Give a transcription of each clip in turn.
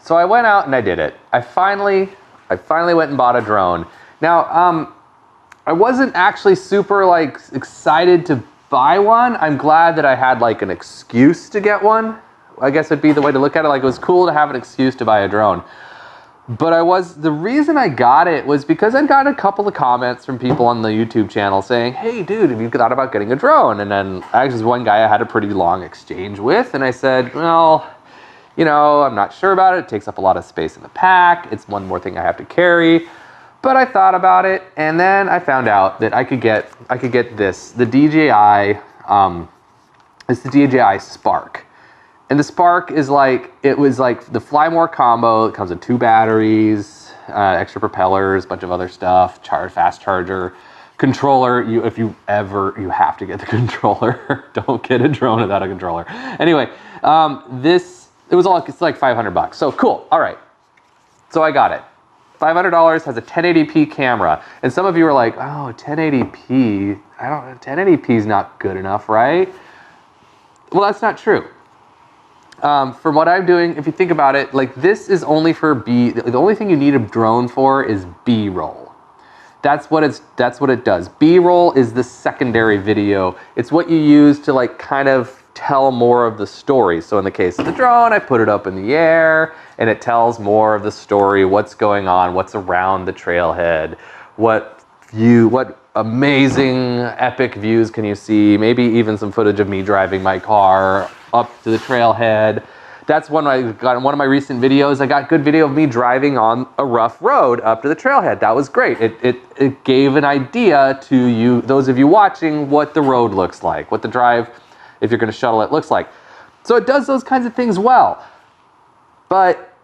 So I went out and I did it. I finally went and bought a drone. Now, I wasn't actually super like excited to buy one. I'm glad that I had like an excuse to get one. I guess it'd be the way to look at it. Like, it was cool to have an excuse to buy a drone. But the reason I got it was because I'd gotten a couple of comments from people on the YouTube channel saying, hey dude, have you thought about getting a drone? And then actually one guy I had a pretty long exchange with, and I said, well, you know, I'm not sure about it. It takes up a lot of space in the pack. It's one more thing I have to carry. But I thought about it, and then I found out that I could get this, the DJI, it's the DJI Spark. And the Spark is like, it was like the Fly More combo. It comes with 2 batteries, extra propellers, a bunch of other stuff, fast charger, controller. You have to get the controller. Don't get a drone without a controller. Anyway, it's like $500. So cool, all right. So I got it. $500, has a 1080p camera. And some of you are like, oh, 1080p, 1080p is not good enough, right? Well, that's not true. From what I'm doing, if you think about it, like this is only for the only thing you need a drone for is B-roll. That's what it does. B-roll is the secondary video. It's what you use to like kind of tell more of the story. So in the case of the drone, I put it up in the air and it tells more of the story, what's going on, what's around the trailhead, what amazing epic views can you see, maybe even some footage of me driving my car up to the trailhead. That's one I got in one of my recent videos. I got good video of me driving on a rough road up to the trailhead. That was great. It gave an idea to you, those of you watching, what the road looks like, what the drive, if you're gonna shuttle it, looks like. So it does those kinds of things well. But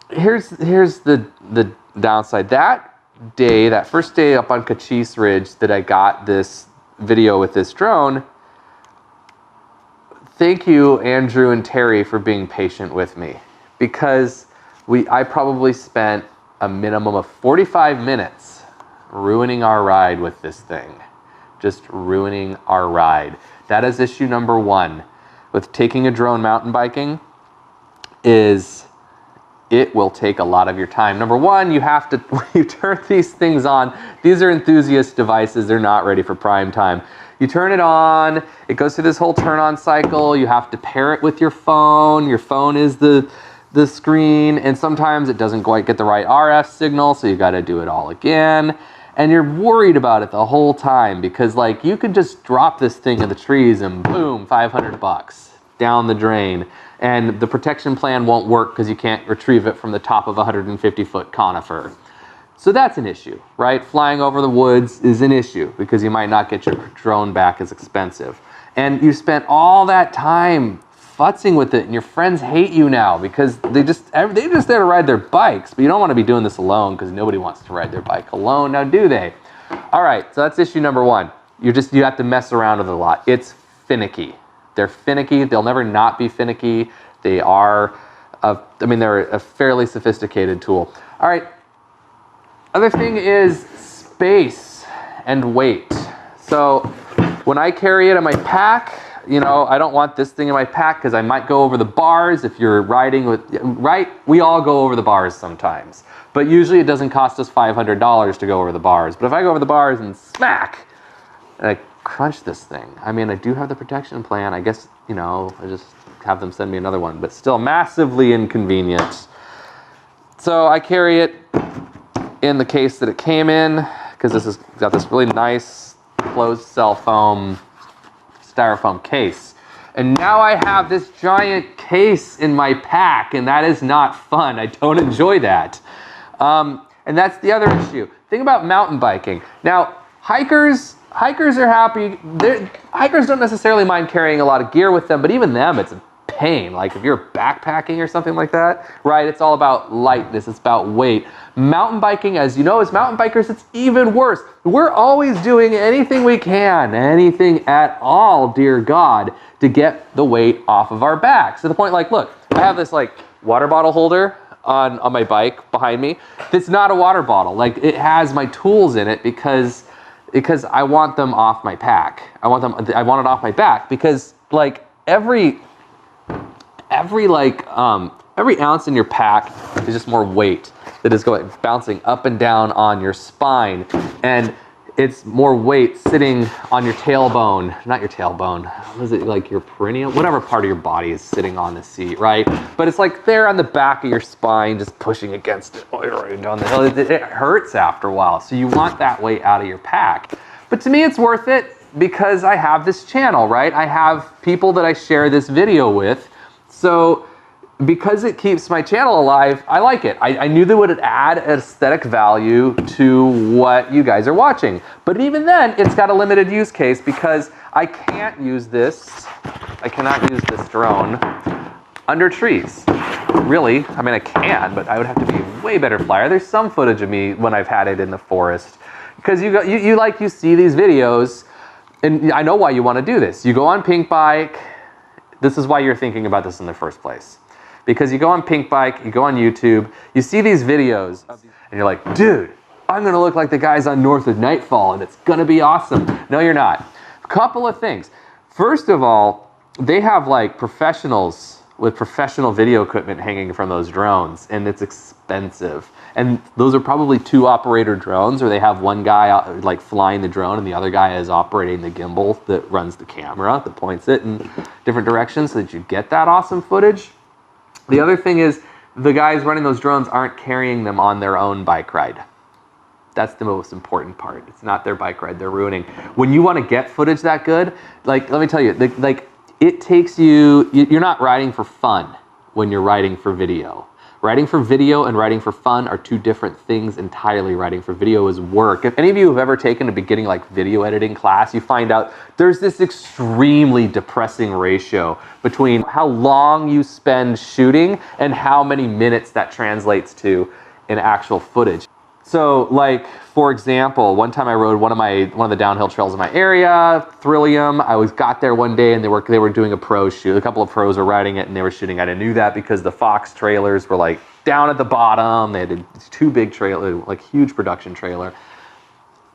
here's the downside. That first day up on Cochise Ridge that I got this video with this drone, thank you, Andrew and Terry, for being patient with me, because I probably spent a minimum of 45 minutes ruining our ride with this thing. Just ruining our ride. That is issue number 1 with taking a drone mountain biking, is it will take a lot of your time. Number 1, you have to, when you turn these things on, these are enthusiast devices, they're not ready for prime time. You turn it on, it goes through this whole turn on cycle, you have to pair it with your phone is the screen, and sometimes it doesn't quite get the right RF signal, so you gotta do it all again. And you're worried about it the whole time, because like you could just drop this thing in the trees and boom, $500 down the drain. And the protection plan won't work because you can't retrieve it from the top of a 150-foot conifer. So that's an issue, right? Flying over the woods is an issue because you might not get your drone back as expensive. And you spent all that time futzing with it, and your friends hate you now because they just there to ride their bikes, but you don't want to be doing this alone because nobody wants to ride their bike alone, now do they? All right, so that's issue number 1. You have to mess around with it a lot. It's finicky. They're finicky. They'll never not be finicky. They are, they're a fairly sophisticated tool. All right. Other thing is space and weight. So when I carry it in my pack, you know, I don't want this thing in my pack because I might go over the bars. If you're riding with, right? We all go over the bars sometimes. But usually it doesn't cost us $500 to go over the bars. But if I go over the bars and smack, and I crunch this thing. I mean, I do have the protection plan. I guess, you know, I just have them send me another one, but still massively inconvenient. So I carry it in the case that it came in, because this has got this really nice closed cell foam styrofoam case. And now I have this giant case in my pack, and that is not fun. I don't enjoy that. And that's the other issue. Think about mountain biking. Now, hikers are happy. Hikers don't necessarily mind carrying a lot of gear with them, but even them, it's a pain. Like if you're backpacking or something like that, right? It's all about lightness. It's about weight. Mountain biking, as you know, as mountain bikers, it's even worse. We're always doing anything we can, anything at all, dear God, to get the weight off of our backs. To the point, like, look, I have this like water bottle holder on my bike behind me. It's not a water bottle. Like it has my tools in it because I want them off my pack. I want it off my back because like every like Every ounce in your pack is just more weight that is bouncing up and down on your spine. And it's more weight sitting on your tailbone, not your tailbone, what is it, like your perineum? Whatever part of your body is sitting on the seat, right? But it's like there on the back of your spine, just pushing against it right down the hill. It hurts after a while, so you want that weight out of your pack. But to me, it's worth it because I have this channel, right? I have people that I share this video with. So because it keeps my channel alive, I like it. I knew that it would add aesthetic value to what you guys are watching. But even then, it's got a limited use case because I can't use this, I cannot use this drone under trees. Really, I mean I can, but I would have to be a way better flyer. There's some footage of me when I've had it in the forest. Because you see these videos, and I know why you want to do this. You go on Pink Bike, this is why you're thinking about this in the first place. Because you go on Pink Bike, you go on YouTube, you see these videos, and you're like, dude, I'm gonna look like the guys on North of Nightfall, and it's gonna be awesome. No, you're not. A couple of things. First of all, they have like professionals with professional video equipment hanging from those drones, and it's expensive. And those are probably 2 operator drones, or they have one guy like flying the drone and the other guy is operating the gimbal that runs the camera, that points it in different directions so that you get that awesome footage. The other thing is the guys running those drones aren't carrying them on their own bike ride. That's the most important part. It's not their bike ride they're ruining. When you want to get footage that good, like, let me tell you, like it takes you, you're not riding for fun when you're riding for video. Riding for video and riding for fun are 2 different things entirely. Riding for video is work. If any of you have ever taken a beginning like video editing class, you find out there's this extremely depressing ratio between how long you spend shooting and how many minutes that translates to in actual footage. So like, for example, one time I rode one of the downhill trails in my area, Thrillium. I got there one day and they were doing a pro shoot. A couple of pros were riding it and they were shooting. I didn't know that because the Fox trailers were like down at the bottom. They had 2 big trailers, like huge production trailer.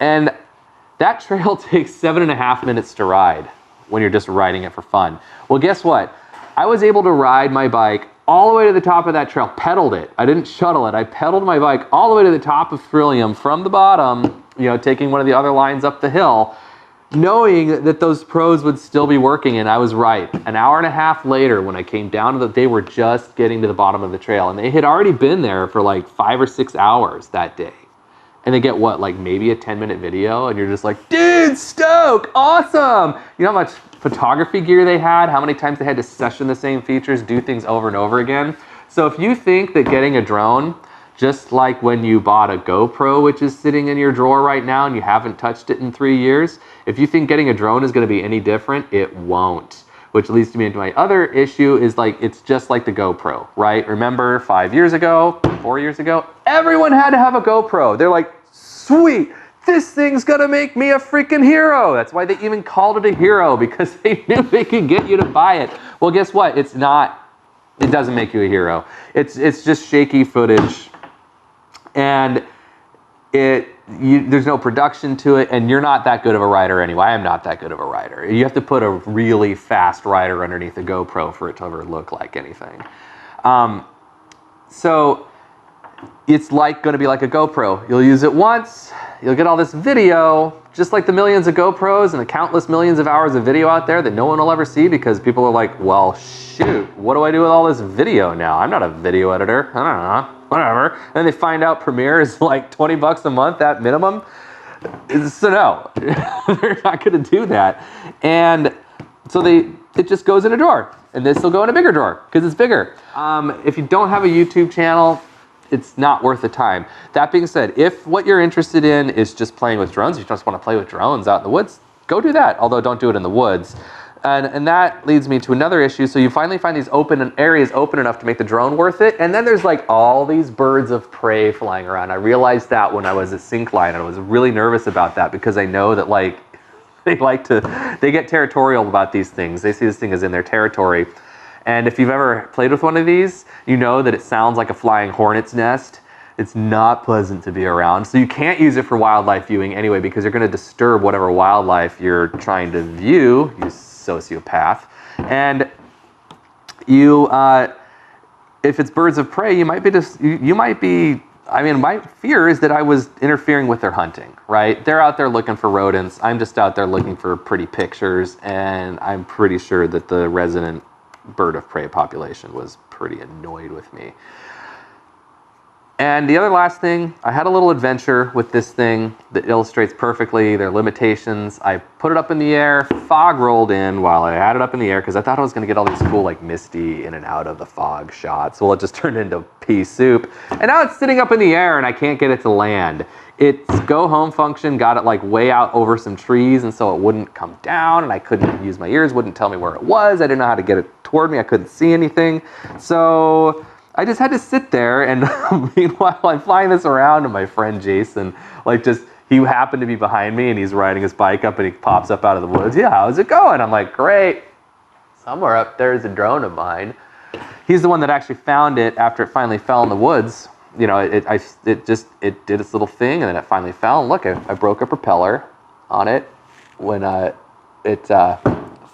And that trail takes 7.5 minutes to ride when you're just riding it for fun. Well, guess what? I was able to ride my bike all the way to the top of that trail, pedaled it. I didn't shuttle it. I pedaled my bike all the way to the top of Thrillium from the bottom, you know, taking one of the other lines up the hill, knowing that those pros would still be working, and I was right. An hour and a half later, when I came down to they were just getting to the bottom of the trail, and they had already been there for like 5 or 6 hours that day. And they get what, like maybe a 10-minute video, and you're just like, dude, stoke, awesome! You know how much photography gear they had, how many times they had to session the same features, do things over and over again. So if you think that getting a drone, just like when you bought a GoPro, which is sitting in your drawer right now and you haven't touched it in 3 years, if you think getting a drone is gonna be any different, it won't. Which leads me into my other issue is like, it's just like the GoPro, right? Remember 5 years ago, 4 years ago, everyone had to have a GoPro. They're like, sweet, this thing's gonna make me a freaking hero. That's why they even called it a hero, because they knew they could get you to buy it. Well, guess what? It's not, it doesn't make you a hero. It's just shaky footage, and there's no production to it, and you're not that good of a rider anyway. I am not that good of a rider. You have to put a really fast rider underneath a GoPro for it to ever look like anything. So it's like going to be like a GoPro. You'll use it once, you'll get all this video, just like the millions of GoPros and the countless millions of hours of video out there that no one will ever see, because people are like, well, shoot, what do I do with all this video now? I'm not a video editor. I don't know, whatever. And they find out Premiere is like 20 bucks a month at minimum. So no, they're not going to do that. And so it just goes in a drawer, and this will go in a bigger drawer because it's bigger. If you don't have a YouTube channel, it's not worth the time. That being said, if what you're interested in is just playing with drones, if you just want to play with drones out in the woods, go do that. Although don't do it in the woods. And that leads me to another issue. So you finally find these open areas open enough to make the drone worth it. And then there's like all these birds of prey flying around. I realized that when I was at Syncline, and I was really nervous about that because I know that like they get territorial about these things. They see this thing as in their territory. And if you've ever played with one of these, you know that it sounds like a flying hornet's nest. It's not pleasant to be around. So you can't use it for wildlife viewing anyway, because you're going to disturb whatever wildlife you're trying to view, you sociopath. And if it's birds of prey, you might be, I mean, my fear is that I was interfering with their hunting, right? They're out there looking for rodents. I'm just out there looking for pretty pictures, and I'm pretty sure that the resident bird of prey population was pretty annoyed with me. And the other last thing, I had a little adventure with this thing that illustrates perfectly their limitations. I put it up in the air, fog rolled in while I had it up in the air because I thought I was gonna get all these cool like misty in and out of the fog shots. Well, it just turned into pea soup. And now it's sitting up in the air and I can't get it to land. Its go home function got it like way out over some trees, and so it wouldn't come down, and I couldn't use my ears, wouldn't tell me where it was. I didn't know how to get it toward me. I couldn't see anything. So I just had to sit there, and meanwhile I'm flying this around, and my friend Jason, like he happened to be behind me, and he's riding his bike up, and he pops up out of the woods. Yeah, how's it going? I'm like, great. Somewhere up there is a drone of mine. He's the one that actually found it after it finally fell in the woods. You know, it did its little thing, and then it finally fell. And look, I broke a propeller on it when it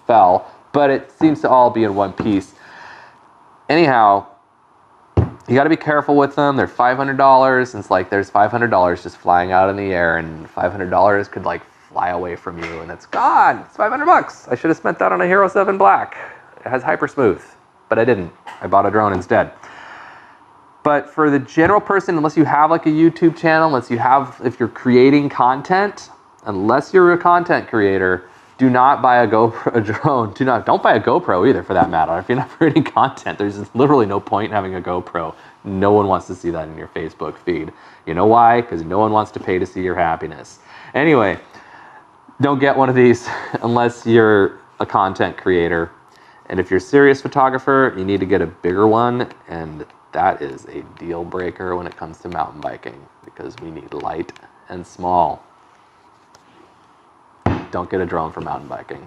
fell, but it seems to all be in one piece. Anyhow, you got to be careful with them. They're $500, and it's like there's $500 just flying out in the air, and $500 could like fly away from you, and it's gone. It's $500. I should have spent that on a Hero 7 Black. It has hyper smooth, but I didn't. I bought a drone instead. But for the general person, unless you have like a YouTube channel, if you're creating content, unless you're a content creator, do not buy a drone. Don't buy a GoPro either, for that matter. If you're not creating content, there's literally no point in having a GoPro. No one wants to see that in your Facebook feed. You know why? Because no one wants to pay to see your happiness. Anyway, don't get one of these unless you're a content creator. And if you're a serious photographer, you need to get a bigger one, and that is a deal breaker when it comes to mountain biking, because we need light and small. Don't get a drone for mountain biking.